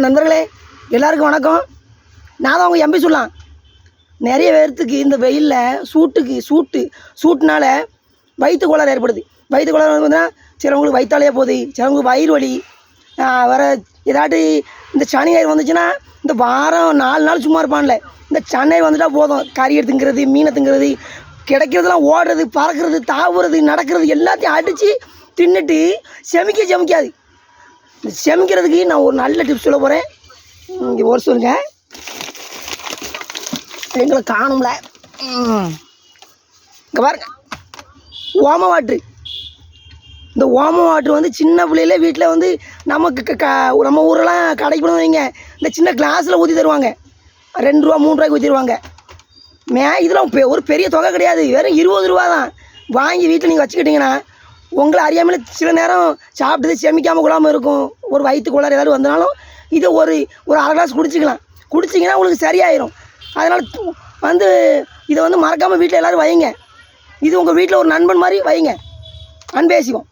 நண்பர்களே எல்லாருக்கும் வணக்கம். நான் தான் அவங்க எம்பி சொல்லலாம். நிறைய பேர்த்துக்கு இந்த வெயிலில் சூட்டுனால வயிற்று கோளாறு ஏற்படுது. வயிற்று கோளாறு வந்து பார்த்தீங்கன்னா சிலவங்களுக்கு வயிற்றாலேயே போகுது, சிலவங்களுக்கு வயிறு வலி வர. ஏதாட்டு இந்த சனி ஞாயிறு வந்துச்சுன்னா இந்த வாரம் 4 நாள் சும்மா இருப்பான்ல, இந்த சனி ஞாயிறு வந்துட்டால் போதும். கறி எடுத்துங்கிறது, மீனை திங்கிறது, கிடைக்கிறதுலாம் ஓடுறது, பறக்கிறது, தாவுறது, நடக்கிறது எல்லாத்தையும் அடித்து தின்னுட்டு செமிக்காது. இந்த செமிக்கிறதுக்கு நான் ஒரு நல்ல டிப்ஸ் சொல்ல போகிறேன். இங்கே ஒரு சொல்லுங்க, எங்களை காணும்ல. இங்கே பாருங்க, ஓம வாட்ரு. இந்த ஓம வாட்ரு வந்து சின்ன பிள்ளையில வீட்டில் வந்து நமக்கு நம்ம ஊரெல்லாம் கடைக்கு போய் வைங்க, இந்த சின்ன கிளாஸில் ஊற்றி தருவாங்க. 2 ரூபா 3 ரூபாய்க்கு ஊற்றிடுவாங்க. இதெல்லாம் ஒரு பெரிய தொகை கிடையாது, வெறும் 20 ரூபா தான். வாங்கி வீட்டில் நீங்கள் வச்சுக்கிட்டிங்கன்னா உங்களை அறியாமல் சில நேரம் சாப்பிட்டது செமிக்காமல் கொள்ளாமல் இருக்கும். ஒரு வயிற்று கோளாறு ஏதாவது வந்தாலும் இதை ஒரு 1/2 கிளாஸ் குடிச்சிங்கன்னா உங்களுக்கு சரியாயிடும். அதனால் வந்து இதை வந்து மறக்காமல் வீட்டில் எல்லோரும் வைங்க. இது உங்கள் வீட்டில் ஒரு நண்பன் மாதிரி வைங்க. அன்பேசிக்கும்.